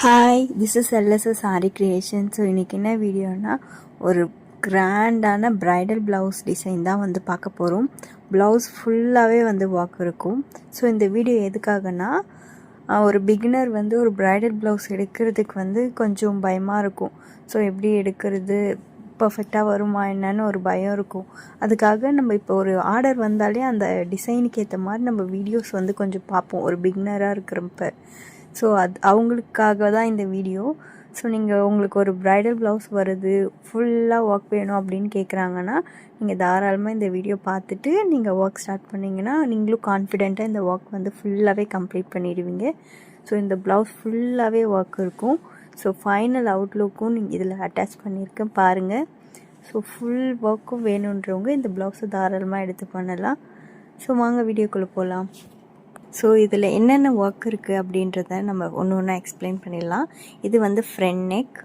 Hi, this is LSS sorry creation. So இன்றைக்கி என்ன வீடியோனா, ஒரு கிராண்டான ப்ரைடல் ப்ளவுஸ் டிசைன் தான் வந்து பார்க்க போகிறோம். ப்ளவுஸ் ஃபுல்லாகவே வந்து ஒர்க் இருக்கும். ஸோ இந்த வீடியோ எதுக்காகனா, ஒரு பிகினர் வந்து ஒரு ப்ரைடல் ப்ளவுஸ் எடுக்கிறதுக்கு வந்து கொஞ்சம் பயமாக இருக்கும். ஸோ எப்படி எடுக்கிறது, பர்ஃபெக்டாக வருமா என்னன்னு ஒரு பயம் இருக்கும். அதுக்காக நம்ம இப்போ ஒரு ஆர்டர் வந்தாலே அந்த டிசைனுக்கு ஏற்ற மாதிரி நம்ம வீடியோஸ் வந்து கொஞ்சம் பார்ப்போம், ஒரு பிகினராக இருக்கிறப்ப. ஸோ அவங்களுக்காக தான் இந்த வீடியோ. ஸோ நீங்கள் உங்களுக்கு ஒரு ப்ரைடல் ப்ளவுஸ் வருது, ஃபுல்லாக ஒர்க் வேணும் அப்படின்னு கேட்குறாங்கன்னா, நீங்கள் தாராளமாக இந்த வீடியோ பார்த்துட்டு நீங்கள் ஒர்க் ஸ்டார்ட் பண்ணிங்கன்னா நீங்களும் கான்ஃபிடெண்ட்டாக இந்த ஒர்க் வந்து ஃபுல்லாகவே கம்ப்ளீட் பண்ணிடுவீங்க. ஸோ இந்த ப்ளவுஸ் ஃபுல்லாகவே ஒர்க் இருக்கும். ஸோ ஃபைனல் அவுட்லுக்கும் நீங்கள் இதில் அட்டாச் பண்ணியிருக்கேன் பாருங்கள். ஸோ ஃபுல் ஒர்க்கும் வேணுன்றவங்க இந்த ப்ளவுஸை தாராளமாக எடுத்து பண்ணலாம். ஸோ வாங்க வீடியோக்குள்ளே போகலாம். ஸோ இதில் என்னென்ன ஒர்க் இருக்குது அப்படின்றத நம்ம ஒன்று ஒன்றா எக்ஸ்பிளைன் பண்ணிடலாம். இது வந்து ஃப்ரண்ட் நெக்.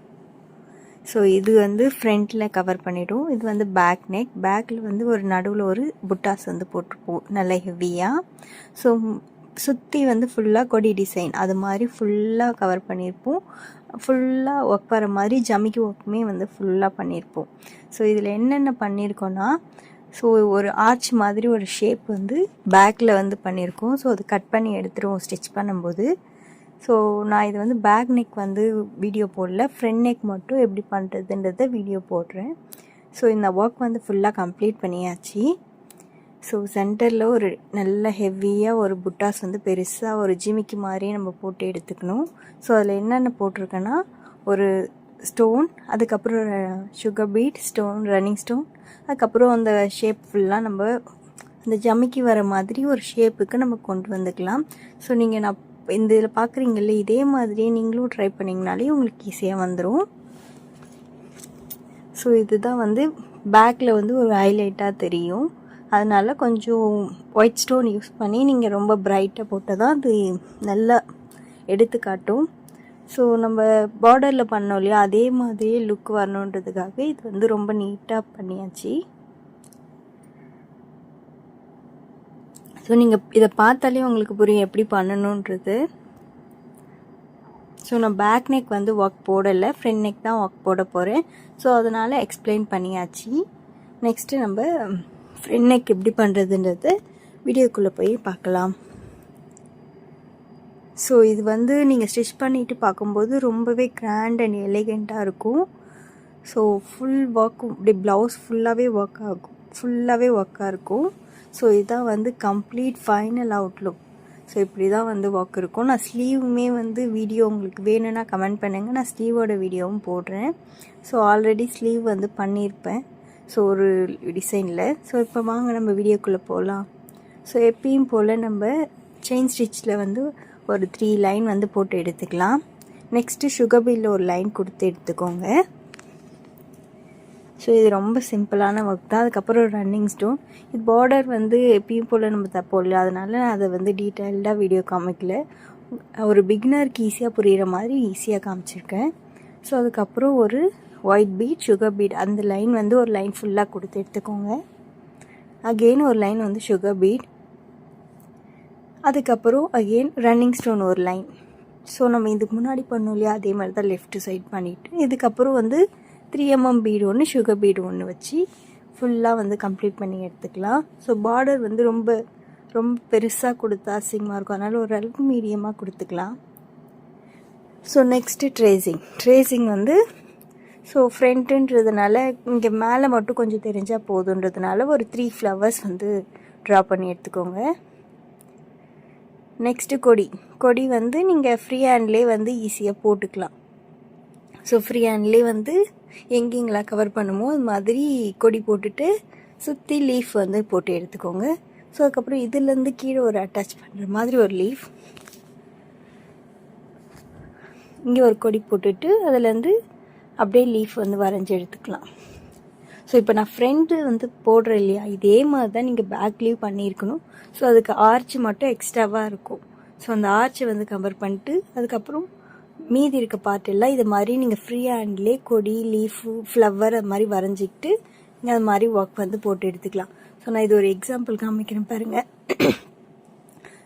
ஸோ இது வந்து ஃப்ரண்ட்டில் கவர் பண்ணிவிடும். இது வந்து பேக் நெக். பேக்கில் வந்து ஒரு நடுவில் ஒரு புட்டாஸ் வந்து போட்டிருப்போம் நல்ல ஹெவியாக. ஸோ சுற்றி வந்து ஃபுல்லாக கொடி டிசைன் அது மாதிரி ஃபுல்லாக கவர் பண்ணியிருப்போம். ஃபுல்லாக ஒர்க் வர மாதிரி ஜமிக்கி ஒர்க்குமே வந்து ஃபுல்லாக பண்ணியிருப்போம். ஸோ இதில் என்னென்ன பண்ணியிருக்கோன்னா, ஸோ ஒரு ஆர்ச் மாதிரி ஒரு ஷேப் வந்து பேக்கில் வந்து பண்ணியிருக்கோம். ஸோ அது கட் பண்ணி எடுத்துருவோம் ஸ்டிச் பண்ணும்போது. ஸோ நான் இது வந்து பேக் நெக் வந்து வீடியோ போடல, ஃப்ரண்ட் நெக் மட்டும் எப்படி பண்ணுறதுன்றத வீடியோ போடுறேன். ஸோ இந்த ஒர்க் வந்து ஃபுல்லாக கம்ப்ளீட் பண்ணியாச்சு. ஸோ சென்டரில் ஒரு நல்ல ஹெவியாக ஒரு புட்டாஸ் வந்து பெருசாக ஒரு ஜிமிக்கி மாதிரி நம்ம போட்டு எடுத்துக்கணும். ஸோ அதில் என்னென்ன போட்டிருக்கேன்னா, ஒரு ஸ்டோன், அதுக்கப்புறம் sugar beat stone, running stone, அதுக்கப்புறம் அந்த ஷேப் ஃபுல்லாக நம்ம அந்த ஜமிக்கி வர மாதிரி ஒரு ஷேப்புக்கு நம்ம கொண்டு வந்துக்கலாம். ஸோ நீங்கள் நான் இந்த இதில் பார்க்குறீங்கல்ல, இதே மாதிரியே நீங்களும் ட்ரை பண்ணிங்கனாலே உங்களுக்கு ஈஸியாக வந்துடும். ஸோ இதுதான் வந்து பேக்கில் வந்து ஒரு ஹைலைட்டாக தெரியும். அதனால் கொஞ்சம் ஒயிட் ஸ்டோன் யூஸ் பண்ணி நீங்கள் ரொம்ப பிரைட்டாக போட்டால் தான் அது நல்லா எடுத்து காட்டும். ஸோ நம்ம பார்டரில் பண்ணோம் இல்லையா, அதே மாதிரியே லுக் வரணுன்றதுக்காக இது வந்து ரொம்ப நீட்டாக பண்ணியாச்சு. ஸோ நீங்கள் இதை பார்த்தாலே உங்களுக்கு புரியும் எப்படி பண்ணணுன்றது. ஸோ நான் பேக் நெக் வந்து ஒர்க் போடலை, ஃப்ரண்ட் நெக் தான் ஒர்க் போட போகிறேன். ஸோ அதனால் எக்ஸ்பிளைன் பண்ணியாச்சு. நெக்ஸ்ட்டு நம்ம ஃப்ரண்ட் நெக் எப்படி பண்ணுறதுன்றது வீடியோக்குள்ளே போய் பார்க்கலாம். ஸோ இது வந்து நீங்கள் ஸ்டிச் பண்ணிவிட்டு பார்க்கும்போது ரொம்பவே கிராண்ட் அண்ட் எலிகெண்ட்டாக இருக்கும். ஸோ ஃபுல் ஒர்க்கும் இப்படி ப்ளவுஸ் ஃபுல்லாகவே ஒர்க்காக இருக்கும். ஸோ இதுதான் வந்து கம்ப்ளீட் ஃபைனல் அவுட்லுக். ஸோ இப்படி தான் வந்து ஒர்க் இருக்கும். நான் ஸ்லீவுமே வந்து வீடியோ உங்களுக்கு வேணும்னா கமெண்ட் பண்ணுங்கள், நான் ஸ்லீவோட வீடியோவும் போடுறேன். ஸோ ஆல்ரெடி ஸ்லீவ் வந்து பண்ணியிருப்பேன், ஸோ ஒரு டிசைனில். ஸோ இப்போ வாங்க நம்ம வீடியோக்குள்ளே போகலாம். ஸோ எப்பயும் போல் நம்ம செயின் ஸ்டிச்சில் வந்து ஒரு 3 லைன் வந்து போட்டு எடுத்துக்கலாம். நெக்ஸ்ட்டு சுகர் பீடில் ஒரு லைன் கொடுத்து எடுத்துக்கோங்க. ஸோ இது ரொம்ப சிம்பிளான ஒர்க் தான். அதுக்கப்புறம் ரன்னிங் ஸ்டோன். இது பார்டர் வந்து எப்பயும் போல் நம்ம தப்போம் இல்லை, அதனால் அதை வந்து டீட்டெயில்டாக வீடியோ காமிக்கல, ஒரு பிகினருக்கு ஈஸியாக புரிகிற மாதிரி ஈஸியாக காமிச்சிருக்கேன். ஸோ அதுக்கப்புறம் ஒரு ஒயிட் பீட், சுகர் பீட், அந்த லைன் வந்து ஒரு லைன் ஃபுல்லாக கொடுத்து எடுத்துக்கோங்க. அகெயின் ஒரு லைன் வந்து சுகர் பீட், அதுக்கப்புறம் அகெயின் ரன்னிங் ஸ்டோன் ஒரு லைன். ஸோ நம்ம இதுக்கு முன்னாடி பண்ணோம் இல்லையா, அதே மாதிரி தான் லெஃப்ட் சைட் பண்ணிவிட்டு இதுக்கப்புறம் வந்து 3 mm பீடு ஒன்று, சுகர் பீடு ஒன்று வச்சு ஃபுல்லாக வந்து கம்ப்ளீட் பண்ணி எடுத்துக்கலாம். ஸோ பார்டர் வந்து ரொம்ப ரொம்ப பெருசாக கொடுத்தா அசிங்கமாக இருக்கும், அதனால் ஓரளவுக்கு மீடியமாக கொடுத்துக்கலாம். ஸோ நெக்ஸ்ட்டு ட்ரேசிங் வந்து ஸோ ஃப்ரண்ட்டுன்றதுனால இங்கே மேலே மட்டும் கொஞ்சம் தெரிஞ்சால் போதுன்றதுனால ஒரு 3 ஃப்ளவர்ஸ் வந்து ட்ரா பண்ணி எடுத்துக்கோங்க. நெக்ஸ்ட்டு கொடி வந்து நீங்கள் ஃப்ரீ ஹேண்ட்லேயே வந்து ஈஸியாக போட்டுக்கலாம். ஸோ ஃப்ரீ ஹேண்ட்லேயே வந்து எங்கெங்கெல்லாம் கவர் பண்ணுமோ அது மாதிரி கொடி போட்டுட்டு சுற்றி லீஃப் வந்து போட்டு எடுத்துக்கோங்க. ஸோ அதுக்கப்புறம் இதுலேருந்து கீழே ஒரு அட்டாச் பண்ணுற மாதிரி ஒரு லீஃப், இங்கே ஒரு கொடி போட்டுட்டு அதுலேருந்து அப்படியே லீஃப் வந்து வரைஞ்சி எடுத்துக்கலாம். ஸோ இப்போ நான் ஃப்ரண்ட்டு வந்து போடுறேன் இல்லையா, இதே மாதிரி தான் நீங்கள் பேக்லேயும் பண்ணியிருக்கணும். ஸோ அதுக்கு ஆர்ச் மட்டும் எக்ஸ்ட்ராவாக இருக்கும். ஸோ அந்த ஆர்ச்சை வந்து கவர் பண்ணிட்டு அதுக்கப்புறம் மீதி இருக்க பார்ட் எல்லாம் இது மாதிரி நீங்கள் ஃப்ரீ ஹேண்ட்லேயே கொடி, லீஃபு, ஃப்ளவர் அது மாதிரி வரைஞ்சிக்கிட்டு நீங்கள் அது மாதிரி ஒர்க் வந்து போட்டு எடுத்துக்கலாம். ஸோ நான் இது ஒரு எக்ஸாம்பிள் காமிக்கிறேன் பாருங்கள்.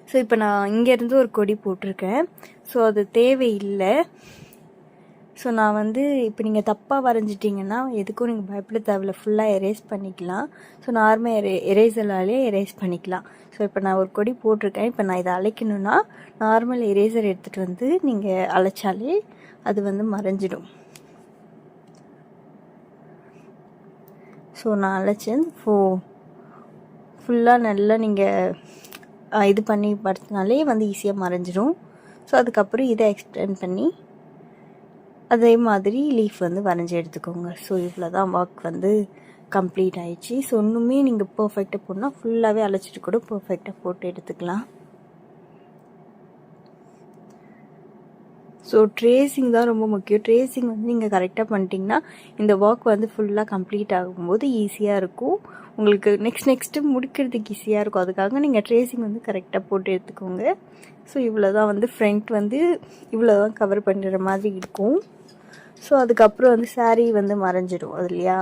ஸோ இப்போ நான் இங்கேருந்து ஒரு கொடி போட்டிருக்கேன். ஸோ அது தேவையில்லை. ஸோ நான் வந்து இப்போ நீங்கள் தப்பாக வரைஞ்சிட்டிங்கன்னா எதுக்கும் நீங்கள் பயப்பட தேவையில்ல, ஃபுல்லாக எரேஸ் பண்ணிக்கலாம். ஸோ நார்மல் எரேசராலே எரேஸ் பண்ணிக்கலாம். ஸோ இப்போ நான் ஒரு கொடி போட்டிருக்கேன். இப்போ நான் இதை அழைக்கணுன்னா நார்மல் எரேசர் எடுத்துகிட்டு வந்து நீங்கள் அழைச்சாலே அது வந்து மறைஞ்சிடும். ஸோ நான் அழைச்சேன். ஃபுல்லாக நல்லா நீங்கள் இது பண்ணி படுத்தினாலே வந்து ஈஸியாக மறைஞ்சிடும். ஸோ அதுக்கப்புறம் இதை எக்ஸ்டெண்ட் பண்ணி அதே மாதிரி லீஃப் வந்து வரைஞ்சி எடுத்துக்கோங்க. ஸோ இவ்வளோ தான் ஒர்க் வந்து கம்ப்ளீட் ஆயிடுச்சு. ஸோ ஒன்றுமே நீங்கள் பர்ஃபெக்டாக போடணும், ஃபுல்லாகவே அழைச்சிட்டு கூட பர்ஃபெக்டாக போட்டு எடுத்துக்கலாம். ஸோ ட்ரேசிங் தான் ரொம்ப முக்கியம். ட்ரேசிங் வந்து நீங்கள் கரெக்டாக பண்ணிட்டீங்கன்னா இந்த ஒர்க் வந்து ஃபுல்லாக கம்ப்ளீட் ஆகும்போது ஈஸியாக இருக்கும். உங்களுக்கு நெக்ஸ்ட்டு முடிக்கிறதுக்கு ஈஸியாக இருக்கும். அதுக்காக நீங்கள் ட்ரேசிங் வந்து கரெக்டாக போட்டு எடுத்துக்கோங்க. ஸோ இவ்வளோ தான் வந்து ஃப்ரண்ட் வந்து இவ்வளோ தான் கவர் பண்ணுற மாதிரி இருக்கும். ஸோ அதுக்கப்புறம் வந்து saree வந்து மறைஞ்சிடும் அது இல்லையா.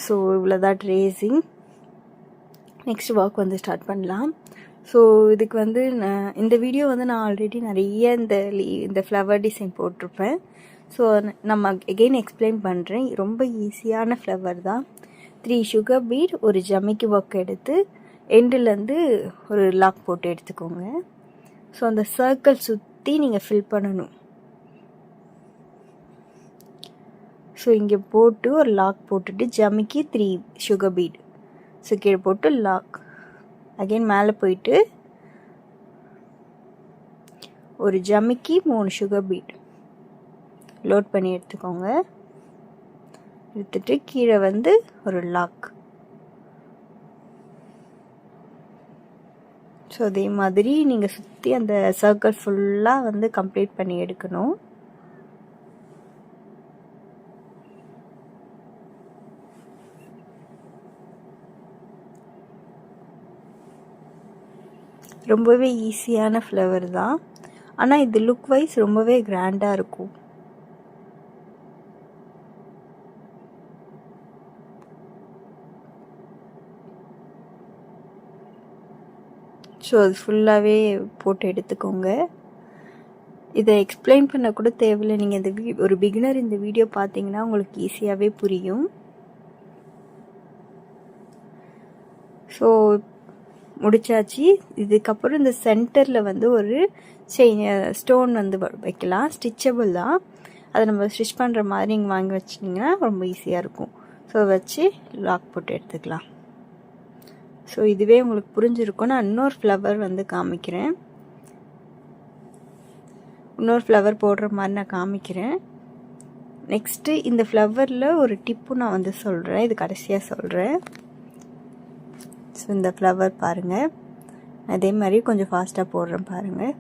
ஸோ இவ்வளோ தான் ட்ரேசிங். நெக்ஸ்ட் ஒர்க் வந்து ஸ்டார்ட் பண்ணலாம். ஸோ இதுக்கு வந்து இந்த வீடியோ வந்து நான் ஆல்ரெடி நிறைய இந்த ஃப்ளவர் டிசைன் போட்டிருப்பேன். ஸோ நம்ம எகெயின் எக்ஸ்பிளைன் பண்ணுறேன். ரொம்ப ஈஸியான ஃப்ளவர் தான். 3 சுகர் பீட், ஒரு ஜமிக்கி ஒர்க் எடுத்து எண்டுலேருந்து ஒரு லாக் போட்டு எடுத்துக்கோங்க. ஸோ அந்த சர்க்கிள் சுற்றி நீங்கள் ஃபில் பண்ணணும். ஸோ இங்கே போட்டு ஒரு லாக் போட்டுட்டு ஜமிக்கி 3 சுகர் பீட், ஸோ கீழே போட்டு லாக் அகெயின் மேலே போயிட்டு ஒரு ஜமிக்கி 3 சுகர் பீட் லோட் பண்ணி எடுத்துக்கோங்க. எடுத்துட்டு கீழே வந்து ஒரு லாக். ஸோ அதே மாதிரி நீங்கள் சுற்றி அந்த சர்க்கிள் ஃபுல்லாக வந்து கம்ப்ளீட் பண்ணி எடுக்கணும். ரொம்பவே ஈஸியான ஃப்ளவர் தான். ஆனால் இது லுக் வைஸ் ரொம்பவே கிராண்டாக இருக்கும். ஸோ அது ஃபுல்லாகவே போட்டு எடுத்துக்கோங்க. இதை எக்ஸ்பிளைன் பண்ண கூட தேவையில்லை. நீங்கள் இந்த ஒரு பிகினர் இந்த வீடியோ பார்த்தீங்கன்னா உங்களுக்கு ஈஸியாகவே புரியும். ஸோ முடிச்சாச்சு. இதுக்கப்புறம் இந்த சென்டரில் வந்து ஒரு ஸ்டோன் வந்து வைக்கலாம். ஸ்டிச்சபிள் தான். அதை நம்ம ஸ்டிச் பண்ணுற மாதிரி நீங்கள் வாங்கி வச்சிட்டிங்கன்னா ரொம்ப ஈஸியாக இருக்கும். ஸோ வச்சு லாக் போட்டு எடுத்துக்கலாம். ஸோ இதுவே உங்களுக்கு புரிஞ்சிருக்கும். நான் இன்னொரு ஃப்ளவர் வந்து காமிக்கிறேன். இன்னொரு ஃப்ளவர் போடுற மாதிரி நான் காமிக்கிறேன். நெக்ஸ்ட்டு இந்த ஃப்ளவரில் ஒரு டிப்பு நான் வந்து சொல்கிறேன். இது கடைசியாக சொல்கிறேன். ஸோ இந்த ஃப்ளவர் பாருங்கள். அதே மாதிரி கொஞ்சம் ஃபாஸ்ட்டாக போடுறேன் பாருங்கள்.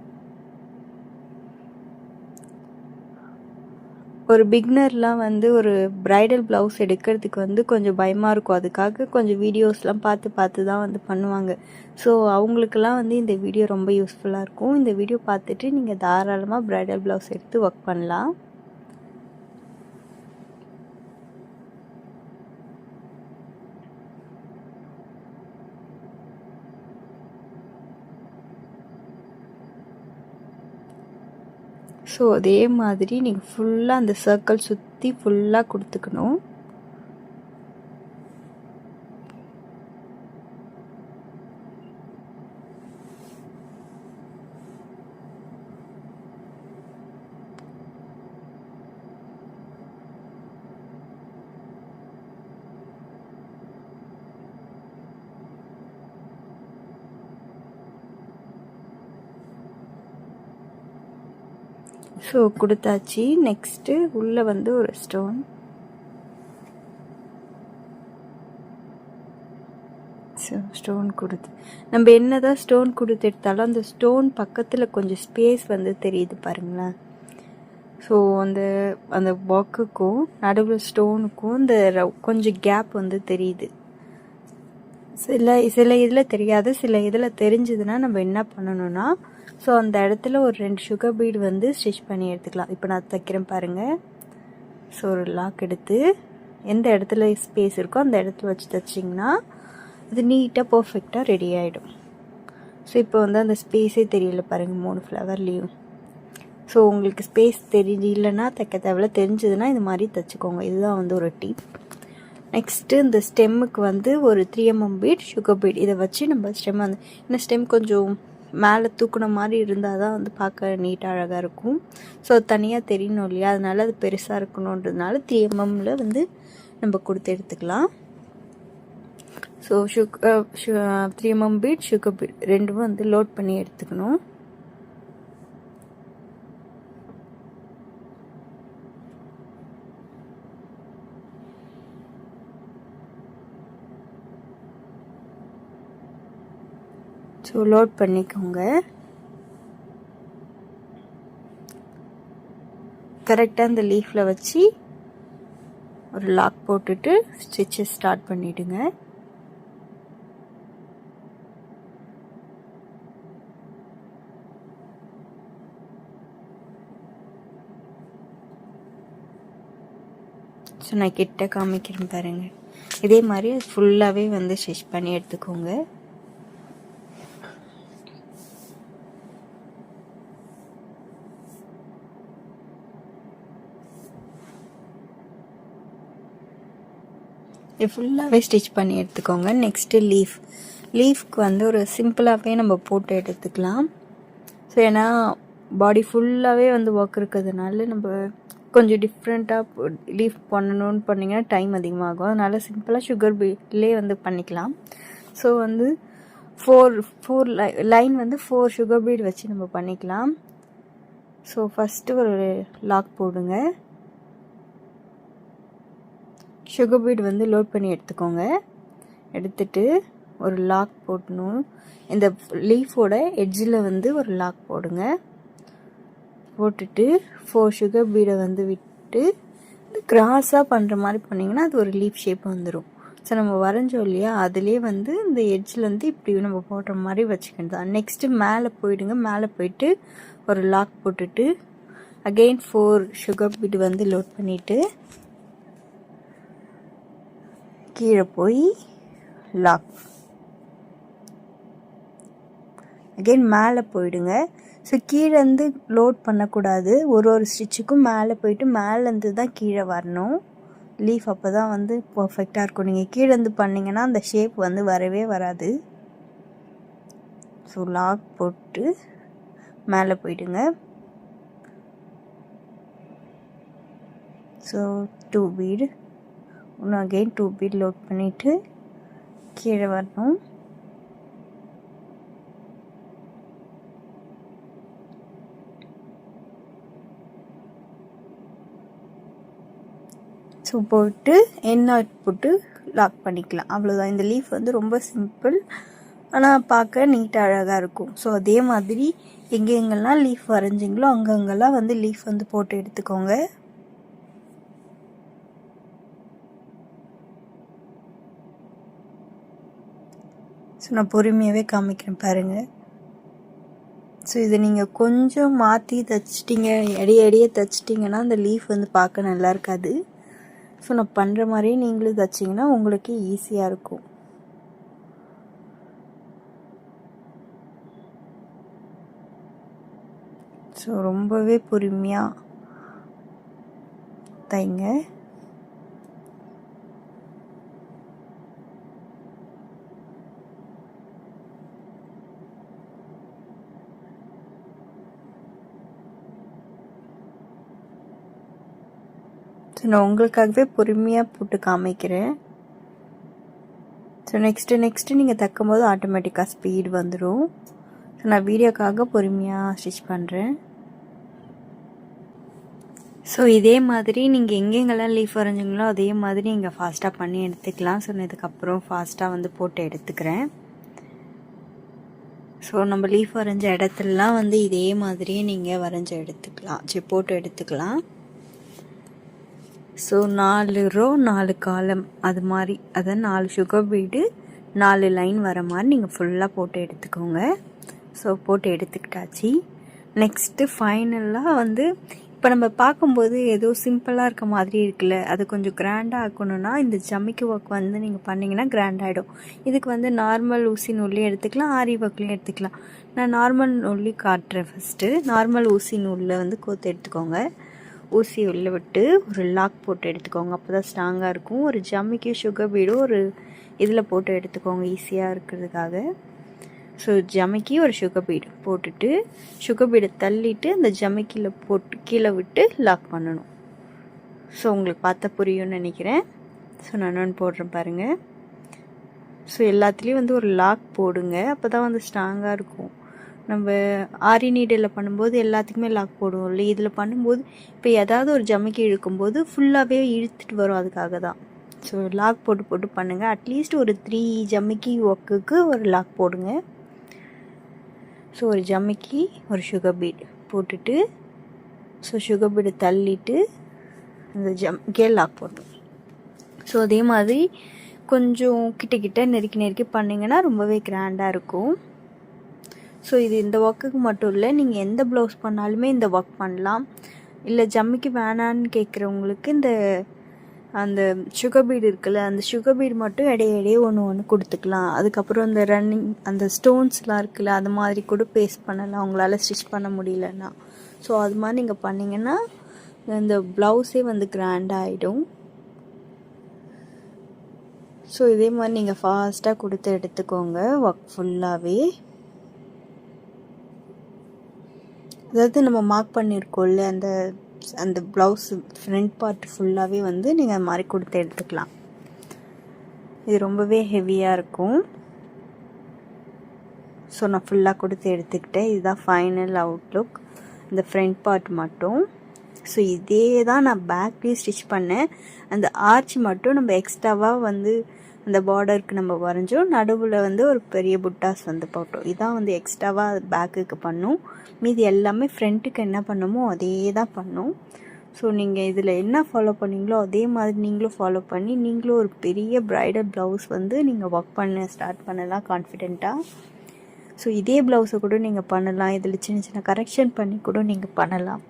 ஒரு பிகினர்லாம் வந்து ஒரு ப்ரைடல் ப்ளவுஸ் எடுக்கிறதுக்கு வந்து கொஞ்சம் பயமாக இருக்கும். அதுக்காக கொஞ்சம் வீடியோஸ்லாம் பார்த்து தான் வந்து பண்ணுவாங்க. ஸோ அவங்களுக்கெல்லாம் வந்து இந்த வீடியோ ரொம்ப யூஸ்ஃபுல்லாக இருக்கும். இந்த வீடியோ பார்த்துட்டு நீங்கள் தாராளமாக ப்ரைடல் ப்ளவுஸ் எடுத்து ஒர்க் பண்ணலாம். ஸோ அதே மாதிரி நீங்கள் ஃபுல்லாக அந்த சர்க்கிள் சுற்றி ஃபுல்லாக கொடுத்துக்கணும். ஸோ கொடுத்தாச்சு. நெக்ஸ்ட்டு உள்ளே வந்து ஒரு ஸ்டோன். ஸோ ஸ்டோன் கொடுத்து நம்ம என்ன தான் ஸ்டோன் கொடுத்து எடுத்தாலும் அந்த ஸ்டோன் பக்கத்தில் கொஞ்சம் ஸ்பேஸ் வந்து தெரியுது பாருங்களேன். ஸோ அந்த பாக்குக்கும் நடுவில் ஸ்டோனுக்கும் இந்த கொஞ்சம் கேப் வந்து தெரியுது. சில இதில் தெரியாது, சில இதில் தெரிஞ்சதுன்னா நம்ம என்ன பண்ணணும்னா, ஸோ அந்த இடத்துல ஒரு 2 சுகர் பீட் வந்து ஸ்டிச் பண்ணி எடுத்துக்கலாம். இப்போ நான் தைக்கிறேன் பாருங்கள். ஸோ ஒரு லாக் எடுத்து எந்த இடத்துல ஸ்பேஸ் இருக்கோ அந்த இடத்துல வச்சு தைச்சிங்கன்னா அது நீட்டாக பர்ஃபெக்டாக ரெடி ஆகிடும். ஸோ இப்போ வந்து அந்த ஸ்பேஸே தெரியல பாருங்கள் 3 ஃப்ளவர்லேயும். ஸோ உங்களுக்கு ஸ்பேஸ் இல்லைன்னா தைக்க தேவையில்ல, தெரிஞ்சதுன்னா இது மாதிரி தைச்சிக்கோங்க. இதுதான் வந்து ஒரு டிப். நெக்ஸ்ட்டு இந்த ஸ்டெம்முக்கு வந்து ஒரு 3mm பீட், சுகர் பீட் இதை வச்சு நம்ம ஸ்டெம் வந்து இந்த ஸ்டெம் கொஞ்சம் மேலே தூக்குன மாதிரி இருந்தால் தான் வந்து பார்க்க நீட்டாக அழகாக இருக்கும். ஸோ அது தனியாக தெரியணும் இல்லையா, அதனால அது பெருசாக இருக்கணுன்றதுனால 3mm வந்து நம்ம கொடுத்து எடுத்துக்கலாம். So 3mm beat, sugar beat ரெண்டும் வந்து லோட் பண்ணி எடுத்துக்கணும். ஸோ லோட் பண்ணிக்கோங்க. கரெக்டாக அந்த லீஃபில் வச்சு ஒரு லாக் போட்டுட்டு ஸ்டிச்சஸ் ஸ்டார்ட் பண்ணிவிடுங்க. ஸோ நான் கிட்ட காமிக்கிறேன் பாருங்கள். இதே மாதிரி ஃபுல்லாகவே வந்து ஸ்டிச் பண்ணி எடுத்துக்கோங்க. இது ஃபுல்லாகவே ஸ்டிச் பண்ணி எடுத்துக்கோங்க. நெக்ஸ்ட்டு லீஃப்க்கு வந்து ஒரு சிம்பிளாகவே நம்ம போட்டு எடுத்துக்கலாம். ஸோ ஏன்னா பாடி ஃபுல்லாகவே வந்து ஒர்க் இருக்கிறதுனால நம்ம கொஞ்சம் டிஃப்ரெண்ட்டாக லீஃப் பண்ணணும்னு பண்ணிங்கன்னா டைம் அதிகமாகும். அதனால் சிம்பிளாக சுகர் பீட்லேயே வந்து பண்ணிக்கலாம். ஸோ வந்து 4 லைன் வந்து 4 சுகர் பீட் வச்சு நம்ம பண்ணிக்கலாம். ஸோ ஃபஸ்ட்டு ஒரு லாக் போடுங்க. சுகர் பீட் வந்து லோட் பண்ணி எடுத்துக்கோங்க. எடுத்துட்டு ஒரு லாக் போடணும். இந்த லீஃபோட எட்ஜில் வந்து ஒரு லாக் போடுங்க. போட்டுட்டு 4 சுகர் பீடை வந்து விட்டு கிராஸாக பண்ணுற மாதிரி பண்ணிங்கன்னா அது ஒரு லீஃப் ஷேப் வந்துடும். ஸோ நம்ம வரைஞ்சோம் இல்லையா, அதுலேயே வந்து இந்த எட்ஜில் இப்படி நம்ம போடுற மாதிரி வச்சுக்கிட்டு தான். நெக்ஸ்ட்டு மேலே போயிடுங்க. மேலே போயிட்டு ஒரு லாக் போட்டுட்டு அகெயின் 4 சுகர் பீட் வந்து லோட் பண்ணிவிட்டு கீழே போய் லாக், அகெயின் மேலே போயிடுங்க. ஸோ கீழேருந்து லோட் பண்ணக்கூடாது. ஒரு ஸ்டிச்சுக்கும் மேலே போயிட்டு மேலேருந்து தான் கீழே வரணும் லீஃப். அப்போ தான் வந்து பர்ஃபெக்டாக இருக்கும். நீங்கள் கீழேருந்து பண்ணிங்கன்னா அந்த ஷேப் வந்து வரவே வராது. ஸோ லாக் போட்டு மேலே போயிடுங்க. ஸோ 2 பீடு இன்னும் அகெயின் 2 பீட் லோட் பண்ணிவிட்டு கீழே வரணும். ஸோ போட்டு எண்ணாட் போட்டு லாக் பண்ணிக்கலாம். அவ்வளோதான். இந்த லீஃப் வந்து ரொம்ப சிம்பிள், ஆனால் பார்க்க நீட்டாக அழகாக இருக்கும். ஸோ அதே மாதிரி எங்கெங்கெல்லாம் லீஃப் வரைஞ்சிங்களோ அங்கங்கெல்லாம் வந்து லீஃப் வந்து போட்டு எடுத்துக்கோங்க. ஸோ நான் பொறுமையாகவே காமிக்கிறேன் பாருங்கள். ஸோ இதை நீங்கள் கொஞ்சம் மாற்றி தைச்சிட்டிங்க, இடையே தைச்சிட்டிங்கன்னா அந்த லீஃப் வந்து பார்க்க நல்லா இருக்காது. ஸோ நான் பண்ணுற மாதிரியே நீங்களும் தைச்சிங்கன்னா உங்களுக்கு ஈஸியாக இருக்கும். ஸோ ரொம்பவே பொறுமையாக தைங்க. ஸோ நான் உங்களுக்காகவே பொறுமையாக போட்டு காமிக்கிறேன். ஸோ நெக்ஸ்ட்டு நீங்கள் தைக்கும் போது ஆட்டோமேட்டிக்காக ஸ்பீடு வந்துடும். ஸோ நான் வீடியோக்காக பொறுமையாக ஸ்டிச் பண்ணுறேன். ஸோ இதே மாதிரி நீங்கள் எங்கெங்கெல்லாம் லீஃப் வரைஞ்சிங்களோ அதே மாதிரி நீங்கள் ஃபாஸ்ட்டாக பண்ணி எடுத்துக்கலாம். ஸோ நான் இதுக்கப்புறம் ஃபாஸ்ட்டாக வந்து போட்டு எடுத்துக்கிறேன். ஸோ நம்ம லீஃப் வரைஞ்ச இடத்துலலாம் வந்து இதே மாதிரியே நீங்கள் வரைஞ்சி எடுத்துக்கலாம், போட்டு எடுத்துக்கலாம். ஸோ 4 ரோ 4 காலம் அது மாதிரி, அதான் 4 சுகர் பீடு 4 லைன் வர மாதிரி நீங்கள் ஃபுல்லாக போட்டு எடுத்துக்கோங்க. ஸோ போட்டு எடுத்துக்கிட்டாச்சு. நெக்ஸ்ட்டு ஃபைனலாக வந்து இப்போ நம்ம பார்க்கும்போது ஏதோ சிம்பிளாக இருக்க மாதிரி இருக்குல்ல, அது கொஞ்சம் கிராண்டாக ஆக்கணும்னா இந்த ஜமிக்கி ஒர்க் வந்து நீங்கள் பண்ணிங்கன்னா கிராண்ட் ஆகிடும். இதுக்கு வந்து நார்மல் ஊசி நூல்லையும் எடுத்துக்கலாம், ஆரி ஒர்க்லையும் எடுத்துக்கலாம். நான் நார்மல் நூல்லி காட்டுறேன். ஃபஸ்ட்டு நார்மல் ஊசி நூலில் வந்து கோத்து எடுத்துக்கோங்க. ஊசி உள்ளே விட்டு ஒரு லாக் போட்டு எடுத்துக்கோங்க, அப்போ தான் ஸ்ட்ராங்காக இருக்கும். ஒரு ஜமிக்கி சுகர் பீடும் ஒரு இதில் போட்டு எடுத்துக்கோங்க ஈஸியாக இருக்கிறதுக்காக. ஸோ ஜமிக்கி ஒரு சுகர் பீடு போட்டுட்டு சுகர் பீடை தள்ளிட்டு அந்த ஜமிக்கியில் போட்டு கீழே விட்டு லாக் பண்ணணும். ஸோ உங்களுக்கு பார்த்தா புரியும்னு நினைக்கிறேன். ஸோ நான் ஒன்று போடுறேன் பாருங்கள். ஸோ எல்லாத்துலேயும் வந்து ஒரு லாக் போடுங்க, அப்போ தான் வந்து ஸ்ட்ராங்காக இருக்கும். நம்ம ஆரி நீடில் பண்ணும்போது எல்லாத்துக்குமே லாக் போடுவோம் இல்லை, இதில் பண்ணும்போது இப்போ ஏதாவது ஒரு ஜமிக்கி இழுக்கும்போது ஃபுல்லாகவே இழுத்துட்டு வரும், அதுக்காக தான். ஸோ லாக் போட்டு பண்ணுங்கள். அட்லீஸ்ட் ஒரு 3 ஜமிக்கி ஒர்க்குக்கு ஒரு லாக் போடுங்க. ஸோ ஒரு ஜமிக்கி ஒரு சுகர் பீட் போட்டுட்டு ஸோ சுகர் பீடை தள்ளிட்டு அந்த ஜமிக்கியை லாக் போடணும். ஸோ அதே மாதிரி கொஞ்சம் கிட்ட நெருக்கி பண்ணிங்கன்னா ரொம்பவே கிராண்டாக இருக்கும். ஸோ இது இந்த ஒர்க்குக்கு மட்டும் இல்லை, நீங்கள் எந்த ப்ளவுஸ் பண்ணாலுமே இந்த ஒர்க் பண்ணலாம். இல்லை ஜமிக்கி வேணான்னு கேட்குறவங்களுக்கு இந்த அந்த சுகர் பீடு இருக்குல்ல, அந்த சுகர் பீடு மட்டும் இடையே ஒன்று கொடுத்துக்கலாம். அதுக்கப்புறம் அந்த ரன்னிங் அந்த ஸ்டோன்ஸ்லாம் இருக்குல்ல, அது மாதிரி கூட பேஸ்ட் பண்ணலாம் உங்களால் ஸ்டிச் பண்ண முடியலன்னா. ஸோ அது மாதிரி நீங்கள் பண்ணிங்கன்னா இந்த ப்ளவுஸே வந்து கிராண்டாக ஆகிடும். ஸோ இதே மாதிரி நீங்கள் ஃபாஸ்ட்டாக கொடுத்து எடுத்துக்கோங்க ஒர்க் ஃபுல்லாகவே. அதாவது நம்ம மார்க் பண்ணியிருக்கோம்ல அந்த ப்ளவுஸ் ஃப்ரண்ட் பார்ட் ஃபுல்லாகவே வந்து நீங்கள் அது மாதிரி கொடுத்து எடுத்துக்கலாம். இது ரொம்பவே ஹெவியாக இருக்கும். ஸோ நான் ஃபுல்லாக கொடுத்து எடுத்துக்கிட்டேன். இதுதான் ஃபைனல் அவுட்லுக், இந்த ஃப்ரண்ட் பார்ட் மட்டும். ஸோ இதே தான் நான் பேக்லேயும் ஸ்டிச் பண்ணேன். அந்த ஆர்ச் மட்டும் நம்ம எக்ஸ்ட்ராவாக வந்து அந்த பார்டருக்கு நம்ம வரைஞ்சோம், நடுவில் வந்து ஒரு பெரிய புட்டாஸ் வந்து போட்டோம். இதான் வந்து எக்ஸ்ட்ராவாக பேக்குக்கு பண்ணும். மீதி எல்லாமே ஃப்ரண்ட்டுக்கு என்ன பண்ணுமோ அதே தான் பண்ணும். ஸோ நீங்கள் இதில் என்ன ஃபாலோ பண்ணீங்களோ அதே மாதிரி நீங்களும் ஃபாலோ பண்ணி நீங்களும் ஒரு பெரிய ப்ரைடல் ப்ளவுஸ் வந்து நீங்கள் ஒர்க் பண்ண ஸ்டார்ட் பண்ணலாம் கான்ஃபிடெண்ட்டாக. ஸோ இதே ப்ளவுஸை கூட நீங்கள் பண்ணலாம், இதில் சின்ன கரெக்ஷன் பண்ணி கூட நீங்கள் பண்ணலாம்.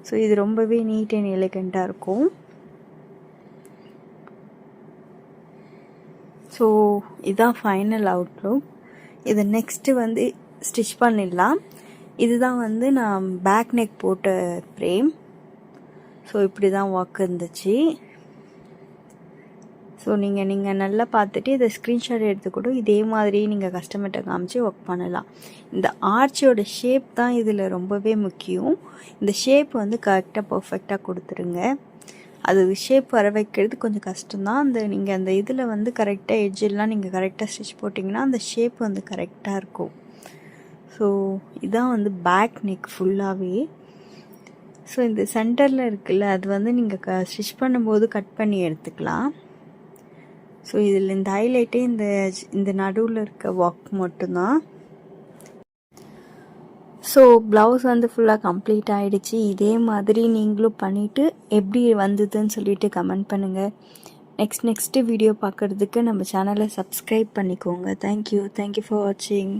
ஸோ இது ரொம்பவே நீட் அண்ட் எலிகண்ட்டாக இருக்கும். ஸோ இதுதான் ஃபைனல் அவுட்லுக். இதை நெக்ஸ்ட்டு வந்து ஸ்டிச் பண்ணிடலாம். இதுதான் வந்து நான் பேக் நெக் போட்ட ஃப்ரேம். ஸோ இப்படி தான் ஒர்க் இருந்துச்சு. ஸோ நீங்கள் நல்லா பார்த்துட்டு இதை ஸ்க்ரீன்ஷாட் எடுத்து கூட இதே மாதிரி நீங்கள் கஸ்டமர்கிட்ட காமிச்சு ஒர்க் பண்ணலாம். இந்த ஆர்ச்சோட ஷேப் தான் இதில் ரொம்பவே முக்கியம். இந்த ஷேப் வந்து கரெக்டாக பர்ஃபெக்டாக கொடுத்துருங்க. அது ஷேப் வர வைக்கிறது கொஞ்சம் கஷ்டம்தான். நீங்கள் அந்த இதில் வந்து கரெக்டாக எட்ஜெல்லாம் நீங்கள் கரெக்டாக ஸ்டிச் போட்டிங்கன்னா அந்த ஷேப் வந்து கரெக்டாக இருக்கும். ஸோ இதான் வந்து பேக் நெக் ஃபுல்லாகவே. ஸோ இந்த சென்டரில் இருக்குல்ல, அது வந்து நீங்கள் ஸ்டிச் பண்ணும்போது கட் பண்ணி எடுத்துக்கலாம். ஸோ இதில் இந்த ஹைலைட்டே இந்த நடுவில் இருக்க ஒர்க் மட்டும்தான். ஸோ ப்ளவுஸ் வந்து ஃபுல்லாக கம்ப்ளீட் ஆகிடுச்சு. இதே மாதிரி நீங்களும் பண்ணிவிட்டு எப்படி வந்ததுன்னு சொல்லிட்டு கமெண்ட் பண்ணுங்கள். நெக்ஸ்ட்டு வீடியோ பார்க்குறதுக்கு நம்ம சேனலை சப்ஸ்கிரைப் பண்ணிக்கோங்க. தேங்க்யூ ஃபார் வாட்சிங்.